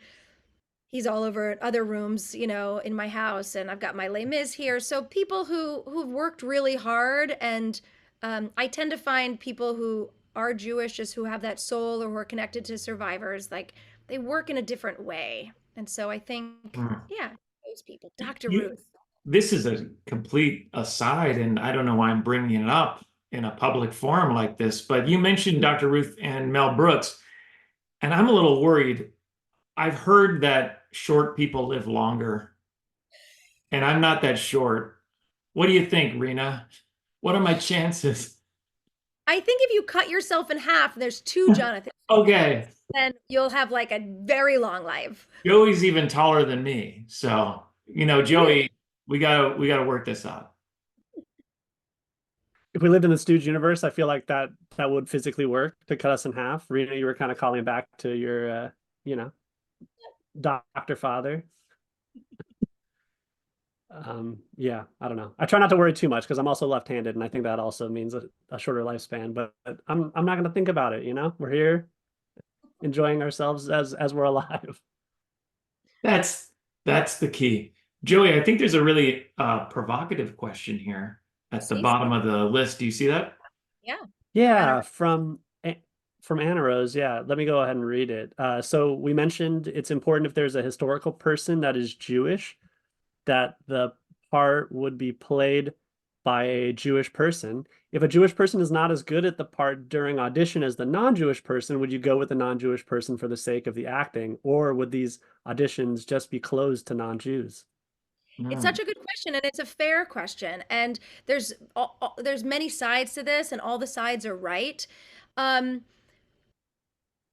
he's all over other rooms, in my house, and I've got my Les Mis here. So people who've worked really hard, and I tend to find people who are Jewish, just who have that soul or who are connected to survivors, like they work in a different way. And so I think, Hmm. yeah, those people, Dr. You, Ruth. this is a complete aside, and I don't know why I'm bringing it up in a public forum like this, but you mentioned Dr. Ruth and Mel Brooks, and I'm a little worried. I've heard that short people live longer, and I'm not that short. What do you think, Rena? What are my chances? I think if you cut yourself in half, there's two Jonathan, Okay, then you'll have like a very long life. Joey's even taller than me, so Really? Joey, we gotta work this out. If we lived in the Stooge universe, I feel like that would physically work to cut us in half. Rena, you were kind of calling back to your, you know, Doctor Father. Yeah, I don't know. I try not to worry too much because I'm also left-handed, and I think that also means a shorter lifespan. But I'm not going to think about it. We're here enjoying ourselves as we're alive. That's that's the key. Joey, I think there's a really provocative question here at the See? bottom of the list. Do you see that? Yeah. Yeah, from Anna Rose. Yeah, let me go ahead and read it. So we mentioned it's important if there's a historical person that is Jewish, that the part would be played by a Jewish person. If a Jewish person is not as good at the part during audition as the non-Jewish person, would you go with the non-Jewish person for the sake of the acting, or would these auditions just be closed to non-Jews? It's such a good question, and it's a fair question. And there's many sides to this, and all the sides are right. Um,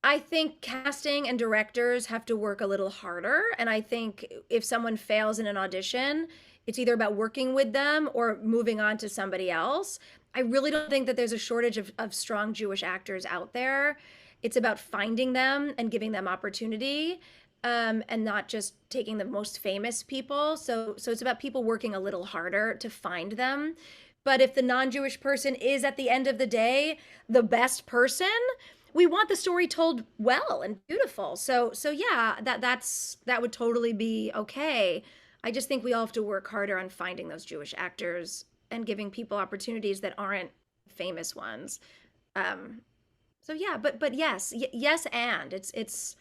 I think casting and directors have to work a little harder. And I think if someone fails in an audition, it's either about working with them or moving on to somebody else. I really don't think that there's a shortage of strong Jewish actors out there. It's about finding them and giving them opportunity, and not just taking the most famous people. So it's about people working a little harder to find them. But if the non-Jewish person is at the end of the day the best person, we want the story told well and beautiful. So yeah, that would totally be okay. I just think we all have to work harder on finding those Jewish actors and giving people opportunities that aren't famous ones. Um, so yeah, but yes, yes, and it's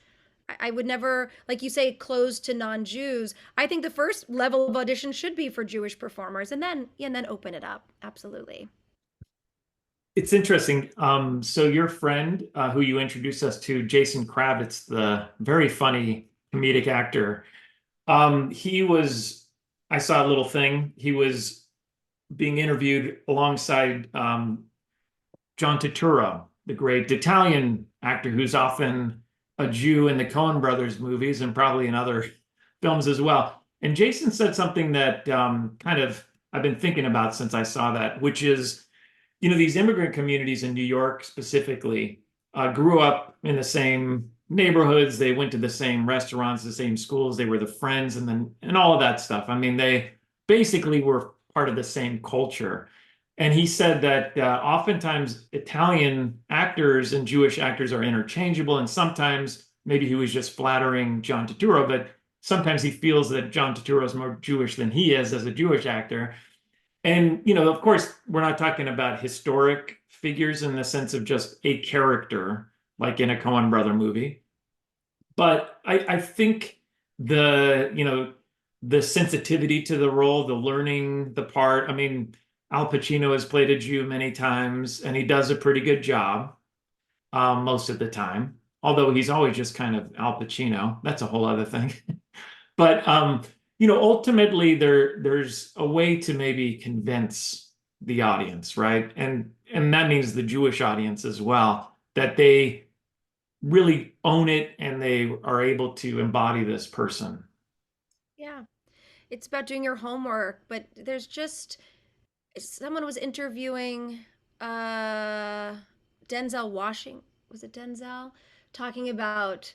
I would never, like you say, close to non-Jews. I think the first level of audition should be for Jewish performers, and then open it up. Absolutely. It's interesting. So your friend, who you introduced us to, Jason Kravitz, the very funny comedic actor, I saw a little thing. He was being interviewed alongside John Turturro, the great Italian actor who's often a Jew in the Coen brothers movies and probably in other films as well. And Jason said something that kind of I've been thinking about since I saw that, which is, these immigrant communities in New York specifically grew up in the same neighborhoods. They went to the same restaurants, the same schools. They were the friends, and all of that stuff. I mean, they basically were part of the same culture. And he said that oftentimes Italian actors and Jewish actors are interchangeable, and sometimes maybe he was just flattering John Turturro, but sometimes he feels that John Turturro is more Jewish than he is as a Jewish actor. And, of course, we're not talking about historic figures in the sense of just a character, like in a Coen brother movie. But I think the sensitivity to the role, the learning the part. I mean, Al Pacino has played a Jew many times, and he does a pretty good job most of the time. Although he's always just kind of Al Pacino. That's a whole other thing. But ultimately there's a way to maybe convince the audience, right? And that means the Jewish audience as well, that they really own it and they are able to embody this person. Yeah. It's about doing your homework, but there's just someone was interviewing uh Denzel Washington. Was it Denzel? Talking about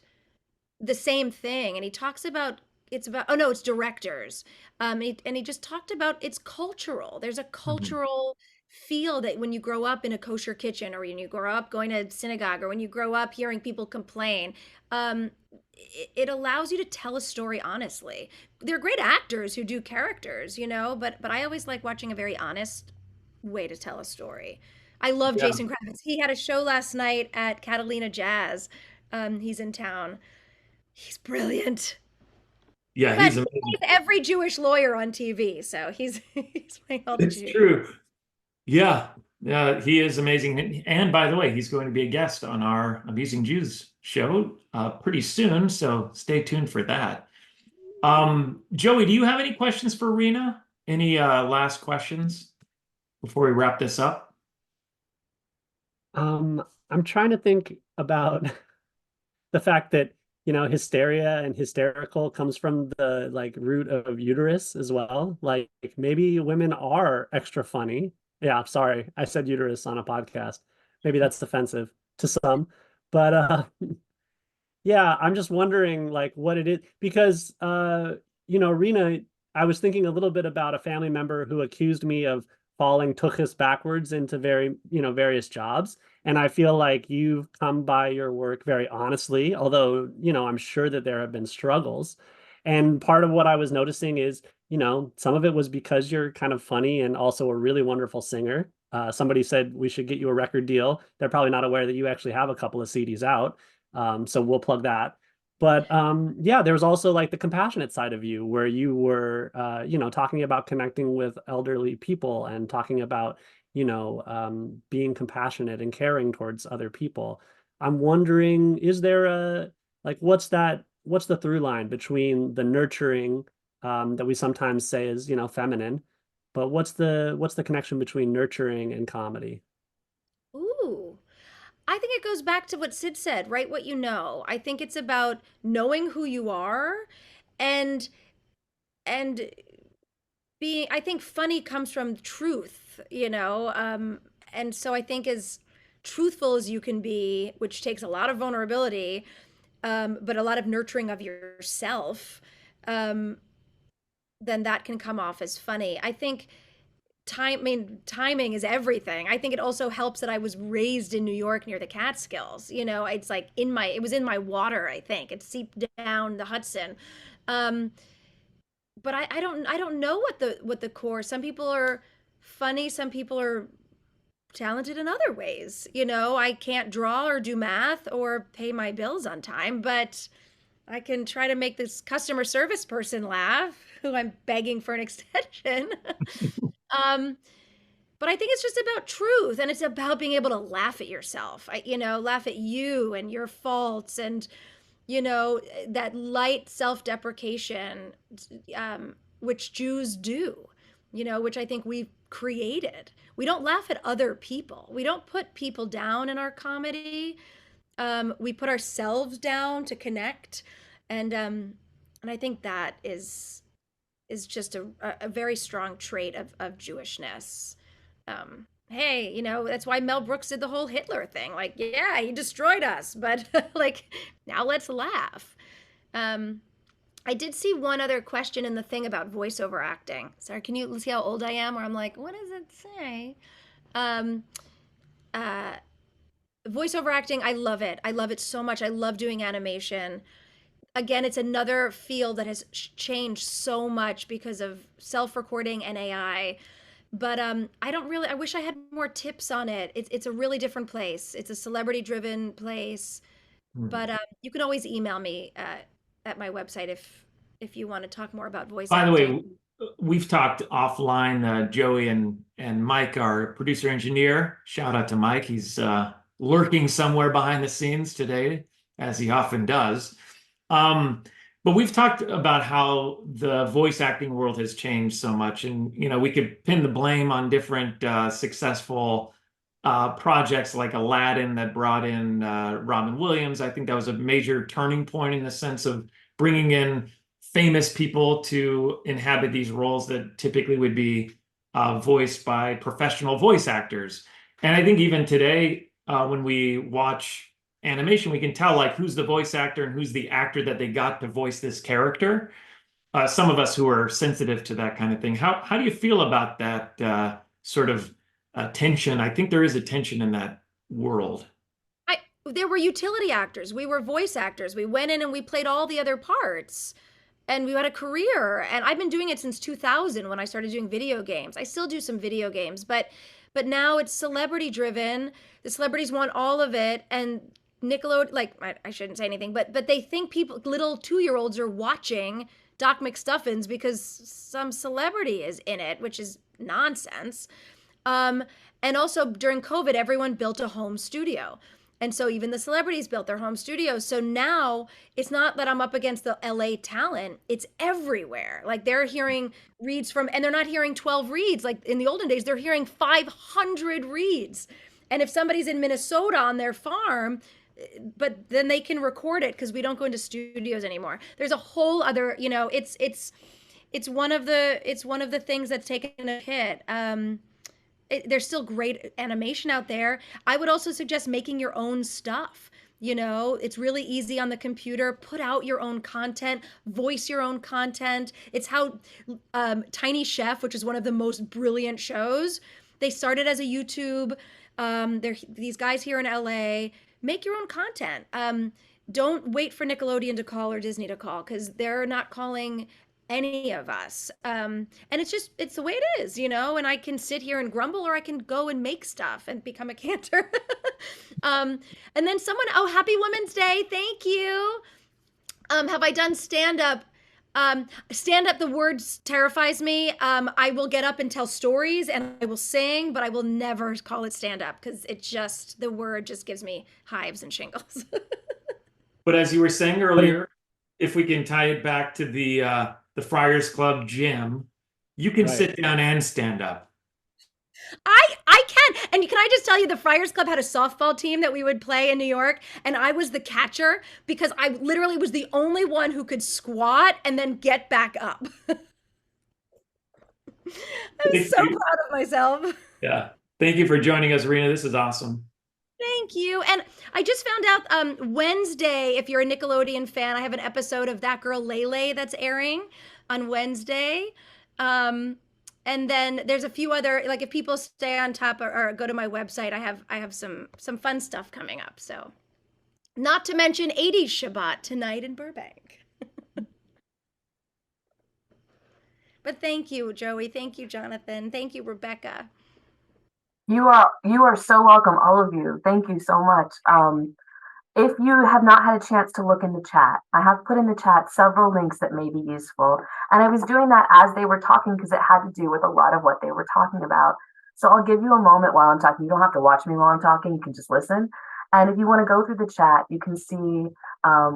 the same thing, and he talks about it's about, oh no, it's directors. And he just talked about it's cultural. There's a Mhm. cultural feel that when you grow up in a kosher kitchen, or when you grow up going to synagogue, or when you grow up hearing people complain, um it allows you to tell a story honestly. They're great actors who do characters, but I always like watching a very honest way to tell a story. I love Yeah. Jason Kravitz. He had a show last night at Catalina Jazz. He's in town. He's brilliant. Yeah, But he's he amazing. plays every Jewish lawyer on TV, so he's he's playing all the It's Jews. true. Yeah, he is amazing. And by the way, he's going to be a guest on our Amusing Jews show pretty soon, so stay tuned for that. Joey, do you have any questions for Rena? Any last questions before we wrap this up? I'm trying to think about the fact that, hysteria and hysterical comes from the like root of uterus as well. Like maybe women are extra funny. Yeah, sorry. I said uterus on a podcast. Maybe that's offensive to some. But yeah, I'm just wondering like what it is because Rena, I was thinking a little bit about a family member who accused me of falling tuchus backwards into various jobs. And I feel like you've come by your work very honestly, although, I'm sure that there have been struggles. And part of what I was noticing is, some of it was because you're kind of funny and also a really wonderful singer. Somebody said we should get you a record deal. They're probably not aware that you actually have a couple of CDs out. So we'll plug that. But yeah, there was also like the compassionate side of you where you were, talking about connecting with elderly people and talking about, being compassionate and caring towards other people. I'm wondering, is there what's the through line between the nurturing that we sometimes say is, feminine, but what's the connection between nurturing and comedy? Ooh. I think it goes back to what Sid said, write what you know. I think it's about knowing who you are and and being I think funny comes from truth. And so I think as truthful as you can be, which takes a lot of vulnerability, but a lot of nurturing of yourself, um, then that can come off as funny. I think timing is everything. I think it also helps that I was raised in New York near the Catskills. It's like it was in my water, I think. It seeped down the Hudson. Um, but I don't know what the core. Some people are funny, some people are talented in other ways. I can't draw or do math or pay my bills on time, but I can try to make this customer service person laugh who I'm begging for an extension. um but I think it's just about truth and it's about being able to laugh at yourself. Laugh at you and your faults and that light self-deprecation, which Jews do, which I think we've created. We don't laugh at other people. We don't put people down in our comedy. We put ourselves down to connect, and I think that is just a very strong trait of Jewishness. Hey, that's why Mel Brooks did the whole Hitler thing. Like, yeah, he destroyed us, but like, now let's laugh. I did see one other question in the thing about voiceover acting. Sorry, can you see how old I am? Where I'm like, what does it say? Um, uh, Voiceover acting, I love it. I love it so much. I love doing animation. Again, it's another field that has changed so much because of self-recording and AI. But I wish I had more tips on it. It's a really different place. It's a celebrity-driven place. But you can always email me at my website if you want to talk more about voice By the acting. way, we've talked offline. Joey and Mike, our producer engineer. Shout out to Mike. He's lurking somewhere behind the scenes today, as he often does. But we've talked about how the voice acting world has changed so much, and we could pin the blame on different successful projects like Aladdin that brought in Robin Williams. I think that was a major turning point in the sense of bringing in famous people to inhabit these roles that typically would be voiced by professional voice actors. And I think even today, when we watch animation, we can tell like who's the voice actor and who's the actor that they got to voice this character. Some of us who are sensitive to that kind of thing. How do you feel about that sort of tension? I think there is a tension in that world. there were utility actors. We were voice actors. We went in and we played all the other parts. And we had a career. And I've been doing it since 2000 when I started doing video games. I still do some video games, but now it's celebrity driven. The celebrities want all of it, and Nickelodeon, like, I shouldn't say anything, but they think people, little 2-year-olds, are watching Doc McStuffins because some celebrity is in it, which is nonsense. And also during COVID, everyone built a home studio. And so even the celebrities built their home studios. So now it's not that I'm up against the LA talent, it's everywhere. Like, they're hearing reads from, and they're not hearing 12 reads. Like in the olden days, they're hearing 500 reads. And if somebody's in Minnesota on their farm, but then they can record it because we don't go into studios anymore. There's a whole other, it's one of the things that's taken a hit. There's still great animation out there. I would also suggest making your own stuff. It's really easy on the computer. Put out your own content, voice your own content. It's how Tiny Chef, which is one of the most brilliant shows, they started as a YouTube. These guys here in LA. Make your own content. Don't wait for Nickelodeon to call or Disney to call, because they're not calling any of us. And it's the way it is, and I can sit here and grumble, or I can go and make stuff and become a cantor. And then happy Women's Day. Thank you. Have I done stand-up? Stand-up, the words terrifies me. I will get up and tell stories and I will sing, but I will never call it stand-up because the word just gives me hives and shingles. But as you were saying earlier, if we can tie it back to the Friars Club gym, you can sit down and stand up. I can. And can I just tell you, the Friars Club had a softball team that we would play in New York, and I was the catcher because I literally was the only one who could squat and then get back up. I'm so proud of myself. Yeah. Thank you for joining us, Rena. This is awesome. Thank you. And I just found out Wednesday, if you're a Nickelodeon fan, I have an episode of That Girl Lele that's airing on Wednesday. And then there's a few other, like, if people stay on top or go to my website, I have some fun stuff coming up. So, not to mention 80s Shabbat tonight in Burbank. But thank you, Joey. Thank you, Jonathan. Thank you, Rebecca. You are so welcome, all of you. Thank you so much. If you have not had a chance to look in the chat, I have put in the chat several links that may be useful. And I was doing that as they were talking because it had to do with a lot of what they were talking about. So I'll give you a moment while I'm talking. You don't have to watch me while I'm talking. You can just listen. And if you want to go through the chat, you can see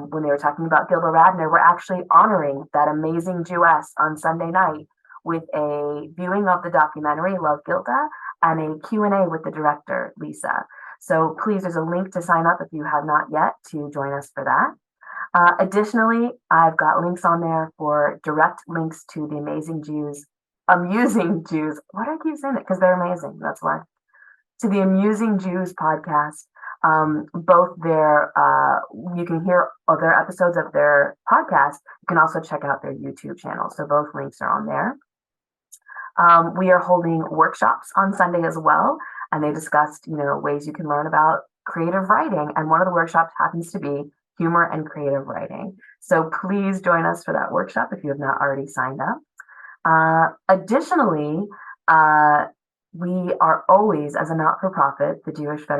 when they were talking about Gilda Radner, we're actually honoring that amazing Jewess on Sunday night with a viewing of the documentary Love Gilda and a Q&A with the director, Lisa. So please, there's a link to sign up if you have not yet to join us for that. Additionally, I've got links on there for direct links to the Amusing Jews. Why do I keep saying it? Because they're amazing. That's why. To the Amusing Jews podcast. Both their, you can hear other episodes of their podcast. You can also check out their YouTube channel. So both links are on there. We are holding workshops on Sunday as well. And they discussed, ways you can learn about creative writing. And one of the workshops happens to be humor and creative writing. So please join us for that workshop if you have not already signed up. Additionally, we are always, as a not-for-profit, the Jewish Federation